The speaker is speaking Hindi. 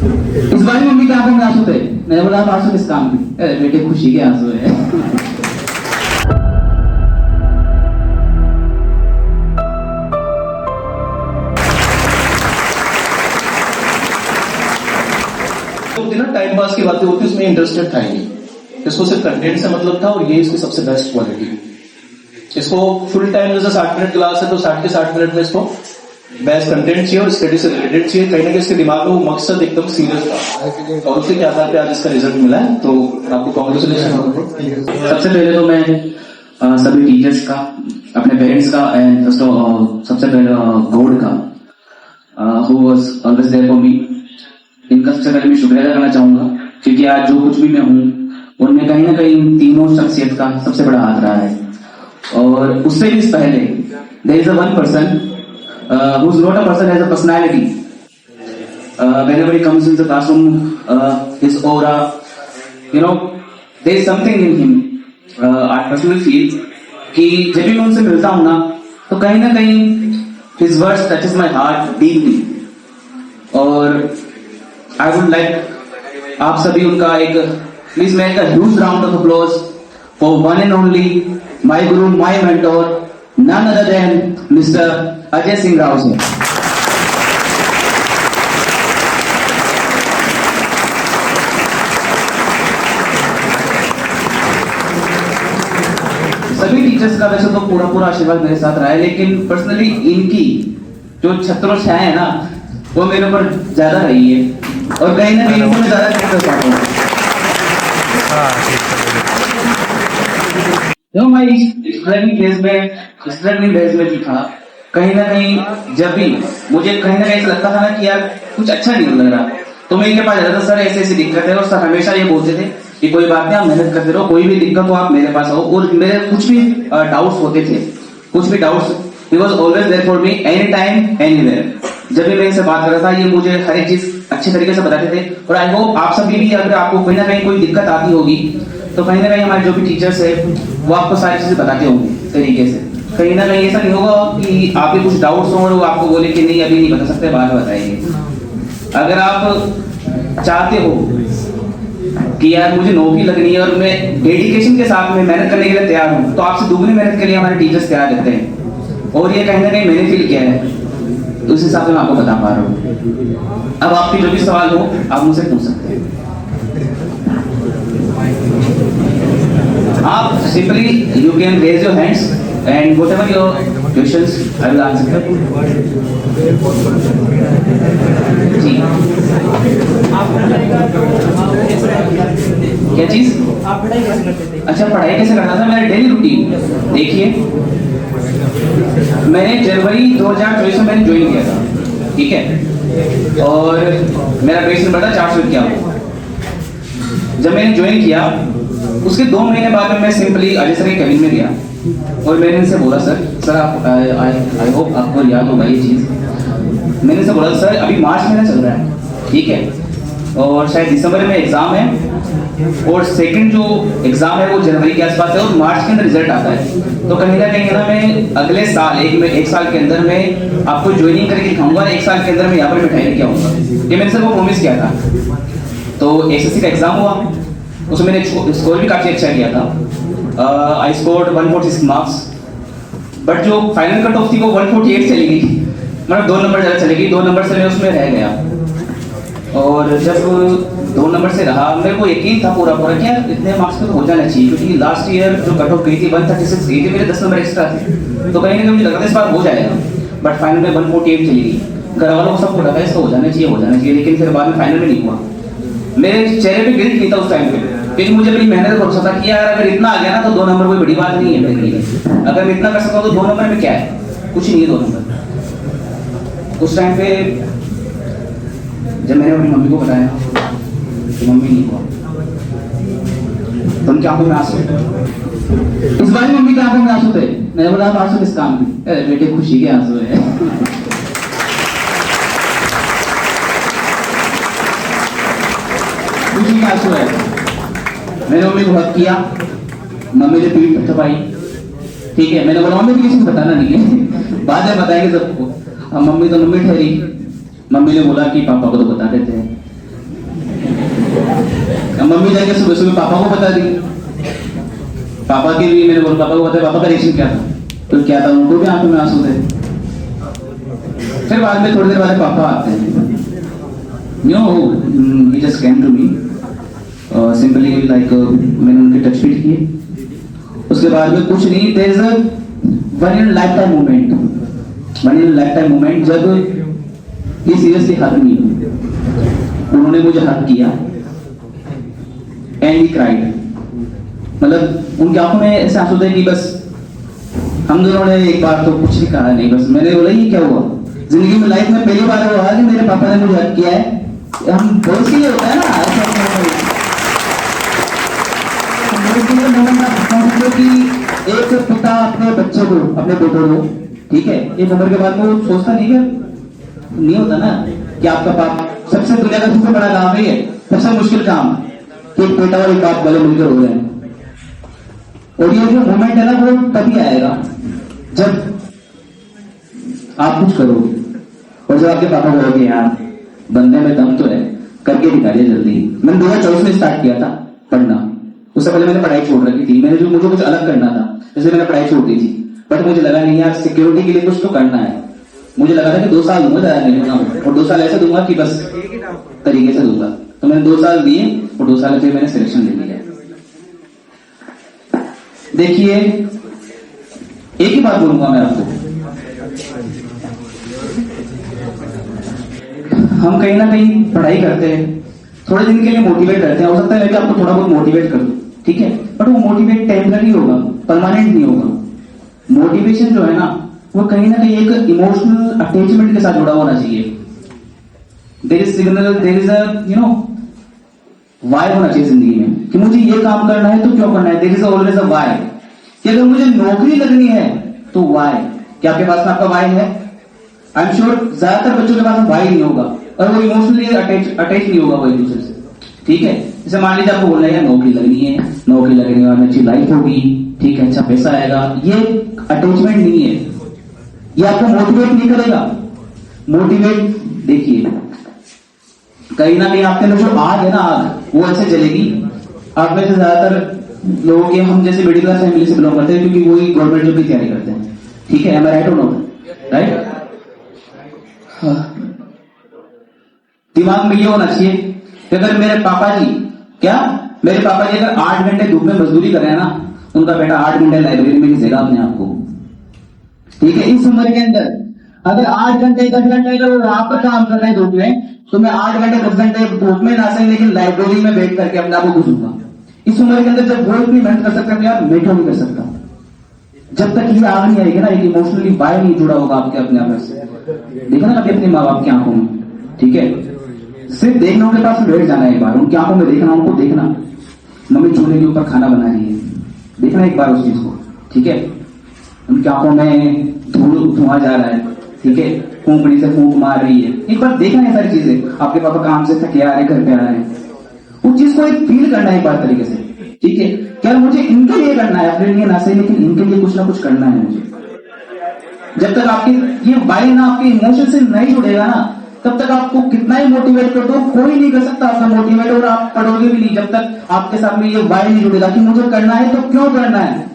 इस बार मम्मी के आंखों में आंसू थे। मैंने बोला आंसू किस काम के? अरे बेटे खुशी के आंसू है। ना टाइम पास की बातें होती उसमें इंटरेस्टेड था ही नहीं, इसको सिर्फ कंटेंट से मतलब था और ये इसकी सबसे बेस्ट क्वालिटी। इसको फुल टाइम जैसे 60 मिनट क्लास है तो 60 के 60 मिनट में इसको बेस्ट कंटेंट चाहिए और स्टडी से रिलेटेड चाहिए। कहीं ना कहीं इसके दिमाग में वो मकसद एकदम सीरियस था और उसके आधार पे आज इसका रिजल्ट मिला है, तो आपको कॉन्ग्रेचुलेशन। सबसे पहले तो मैं सभी टीचर्स का, अपने पेरेंट्स का एंड सबसे पहले गॉड का who was always there for me, इनका सबसे पहले मैं शुक्रिया अदा करना चाहूंगा क्योंकि आज जो कुछ भी मैं हूँ उनमें कहीं ना कहीं इन तीनों शख्सियत का सबसे बड़ा हाथ रहा है। और उससे भी पहले there is a one person who is not a person, has a personality. Whenever he comes in the classroom, his aura, you know, there is something in him. I personally feel कि जब भी मैं उनसे मिलता हूँ ना तो कहीं ना कहीं his words touches my heart deeply. और I would like आप सभी उनका एक please make a huge round of applause for one and only my guru, my mentor, none other than Mr. Ajay Singh Rao ji. सभी टीचर्स का वैसे तो पूरा आशीर्वाद मेरे साथ रहा है, लेकिन पर्सनली इनकी जो छत्रोछाया है ना वो मेरे ऊपर ज्यादा रही है और कहीं ना कहीं मैं ज्यादा कर पाता हूँ। जो मैं स्ट्रगलिंग डेज में भी था, कहीं ना कहीं जब भी मुझे कहीं ना कहीं लगता था ना कि यार कुछ अच्छा नहीं लग रहा तो मैं इनके पास जाता था, सर ऐसी ऐसी दिक्कत है, और सर हमेशा ये बोलते थे कि कोई बात नहीं, आप मेहनत करते रहो, कोई भी दिक्कत हो आप मेरे पास आओ। और मेरे कुछ भी डाउट्स होते थे, कुछ भी doubts, he was always there for me any time anywhere. जब भी मैं इनसे बात कर रहा था ये मुझे हर एक चीज अच्छे तरीके से बताते थे। और आई होप आप सभी भी अगर आपको कहीं ना कहीं कोई दिक्कत आती होगी तो कहीं ना कहीं हमारे जो भी टीचर्स है वो आपको सारी चीजें बताते होंगे तरीके से। कहीं ना कहीं ऐसा नहीं होगा कि आपके कुछ डाउट्स हो और वो आपको बोले कि नहीं अभी नहीं बता सकते, बाद में बताएंगे। अगर आप चाहते हो कि यार मुझे नौकरी लगनी है और मैं डेडिकेशन के साथ में मेहनत करने के लिए तैयार हूँ, तो आपसे दुगनी मेहनत के लिए हमारे टीचर्स तैयार रहते हैं। और ये कहीं ना कहीं मैंने फील किया है, तो उस हिसाब से मैं आपको बता पा रहा हूँ। अब आपके जो भी सवाल हो आप मुझसे पूछ सकते हैं। आप simply you can raise your hands and whatever your questions I will answer them। जी क्या चीज? आप पढ़ाई कैसे करते थे? अच्छा पढ़ाई कैसे करता था, मेरा डेली रूटीन देखिए, मैंने जनवरी 2024 में मैंने ज्वाइन किया था, ठीक है, और मेरा बेस नंबर था 451। जब मैंने ज्वाइन किया उसके 2 महीने बाद में मैं सिंपली अजय सर के कैबिन में गया और मैंने इनसे बोला सर आप आई होप आपको याद होगा ये चीज। मैंने इनसे बोला सर अभी मार्च महीना चल रहा है, ठीक है, और शायद दिसंबर में एग्जाम है और सेकंड जो एग्जाम है वो जनवरी के आसपास है और मार्च के अंदर रिजल्ट आता है। तो कहीं ना कहीं ना मैं अगले साल एक साल के अंदर में आपको ज्वाइनिंग करके दिखाऊंगा, 1 साल के अंदर मैं यहाँ पर मिठाई लेके आऊंगा, ये मैंने सर वो प्रॉमिस किया था। तो एसएससी का एग्जाम हुआ, उसमें मैंने स्कोर भी काफी अच्छा किया था। आई स्कोर्ड 146 मार्क्स, बट जो फाइनल कट ऑफ थी वो 148 चली गई, मतलब 2 नंबर ज़्यादा चली गई, 2 नंबर से मैं उसमें रह गया। और जब 2 नंबर से रहा मेरे को यकीन था पूरा कि यार इतने मार्क्स पे तो हो जाना चाहिए, क्योंकि लास्ट ईयर जो कट ऑफ गई थी 136 गई थी, मेरे 10 नंबर एक्स्ट्रा थे, तो कहीं ना कहीं मुझे लगा था इस बार हो जाएगा, बट फाइनल में 148 चली गई। घर वालों को सबको लगा इसका हो जाना चाहिए, लेकिन फिर बाद में फाइनल में नहीं हुआ। मेरे चेहरे पे गिल्ट नहीं था उस टाइम पे, क्योंकि मुझे अपनी मेहनत का भरोसा था कि यार अगर इतना आ गया ना तो 2 नंबर कोई बड़ी बात नहीं है मेरे लिए, अगर मैं इतना कर सकता हूँ तो 2 नंबर में क्या है, कुछ नहीं है 2 नंबर। उस टाइम पे जब मैंने अपनी मम्मी को बताया तो मम्मी नहीं हुआ, तो उनकी आंखों में आंसू, इस बार मम्मी की आंखों में आंसू थे। मैंने बोला आंसू किस काम के? अरे बेटे खुशी के आंसू है। खुशी के आंसू है। मैंने मम्मी को हक किया, मम्मी ने पीठ थपाई, ठीक है, मैंने बोला मम्मी को किसी को बताना नहीं है, बाद में बताएंगे सबको। अब मम्मी तो मम्मी ठहरी, मम्मी ने बोला कि पापा को तो बता देते हैं। मैंने सुबह सुबह पापा को बता दी। पापा के भी मैंने बोला, पापा को बताया, पापा का रिएक्शन क्या था? तो क्या था, उनको भी आंखों में आंसू थे। फिर बाद में थोड़ी देर बाद पापा आते हैं, he just came to me, simply like मैंने उनके टच फीट किए। उसके बाद में कुछ नहीं, there is a one in lifetime moment जब he seriously hugged me, उन्होंने मुझे हक किया and he cried। मतलब उनकी आंखों में ऐसे आंसू थे कि बस हम दोनों ने एक बार तो कुछ भी कहा नहीं, बस मैंने बोला ये क्या हुआ? जिंदगी में लाइफ में पहली बार हुआ कि मेरे पापा ने मुझे हक किया है। हम बहुत के लिए होता है ना ऐसा कि एक पिता अपने बच्चे को, अपने बेटे को, ठीक है, एक उम्र के बाद में वो सोचता नहीं होता ना कि आपका बाप सबसे दुनिया का सबसे बड़ा काम है, सबसे मुश्किल काम कि एक बेटा और एक बाप गले मिलकर हो रहे हैं। और ये जो मोमेंट है ना वो तभी आएगा जब आप कुछ करोगे और जब आपके पापा कहोगे यार बंदे में दम तो है, करके दिखाइए जल्दी। मैंने 2024 में स्टार्ट किया था पढ़ना, उससे पहले मैंने पढ़ाई छोड़ रखी थी। मुझे कुछ अलग करना था, जैसे मैंने पढ़ाई छोड़ दी थी, बट मुझे लगा नहीं यार सिक्योरिटी के लिए कुछ तो करना है। मुझे लगा था कि 2 साल दूंगा, ज्यादा नहीं दूंगा, और 2 साल ऐसे दूंगा कि बस तरीके से दूंगा। तो मैंने 2 साल दिए और 2 साल फिर मैंने सिलेक्शन ले लिया। देखिए एक ही बात बोलूंगा मैं आपको, हम कहीं ना कहीं पढ़ाई करते हैं, थोड़े दिन के लिए मोटिवेट करते हैं, हो सकता है कि आपको थोड़ा बहुत मोटिवेट कर दूं, ठीक है, बट वो मोटिवेट टेम्पररी होगा, परमानेंट नहीं होगा। मोटिवेशन जो है ना वो कहीं ना कहीं एक इमोशनल अटैचमेंट के साथ जुड़ा होना चाहिए। There is signal, there is a why होना चाहिए जिंदगी में कि मुझे ये काम करना है तो क्यों करना है। There is always a why कि अगर मुझे नौकरी लगनी है तो वाई। क्या आपके पास में आपका वाई है? आई एम श्योर ज्यादातर बच्चों के पास वाई नहीं होगा और वो इमोशनली अटैच नहीं होगा वो एक दूसरे से, ठीक है। जैसे मान लीजिए आपको बोलना है नौकरी लगनी है, नौकरी लगने के बाद अच्छी लाइफ होगी, ठीक है, अच्छा पैसा आएगा, ये अटैचमेंट नहीं है, ये आपको मोटिवेट नहीं करेगा। मोटिवेट देखिए कहीं ना कहीं आपके अंदर जो आग है ना, आग वो ऐसे जलेगी। आप में से ज्यादातर लोगों के, हम जैसे मिडिल क्लास फैमिली से बिलोंग करते हैं क्योंकि वही गवर्नमेंट जॉब की तैयारी करते हैं, ठीक है, एम आई राइट और नॉट राइट? दिमाग में ये होना चाहिए कि अगर मेरे पापा जी अगर 8 घंटे धूप में मजदूरी कर रहे हैं ना, उनका बेटा 8 घंटे लाइब्रेरी में घिसेगा अपने आप को, ठीक है। इस उम्र के अंदर अगर 8 घंटे 10 घंटे अगर वहां पर काम कर रहे हैं धूप में, तो मैं 8 घंटे 10 घंटे धूप में ना सही लेकिन लाइब्रेरी में बैठ करके अपने आप को घुसूंगा। इस उम्र के अंदर जब वो इतनी मेहनत कर सकते हैं यार, मैं क्यों नहीं कर सकता? जब तक ये आग नहीं आएगी ना, एक इमोशनली वायर नहीं जुड़ा होगा आपके अपने आप से। देखा ना कभी अपने माँ बाप की आंखों में, ठीक है, सिर्फ देखना, उनके पास बैठ जाना एक बार, उनकी आंखों में देखना, उनको देखना मम्मी चूल्हे के ऊपर खाना बना रही है, देखना एक बार उस चीज को, ठीक है। उनकी आंखों में धुआं जा रहा है, ठीक है, फूंकनी से फूंक मार रही है, एक बार देखना है सारी चीजें। आपके पापा काम से थके आ रहे, घर पे आ रहे हैं, उस चीज को एक फील करना है एक बार तरीके से, ठीक है। क्या मुझे इनके लिए करना है, अपने लिए ना सही लेकिन इनके लिए कुछ ना कुछ करना है मुझे। जब तक आपकी ये वाई ना आपके इमोशन से नहीं जुड़ेगा ना, तब तक आपको कितना ही मोटिवेट कर दो, कोई नहीं कर सकता आपका मोटिवेट, और आप पढ़ोगे भी नहीं जब तक आपके साथ में ये वाई नहीं जुड़ेगा कि मुझे करना है तो क्यों करना है।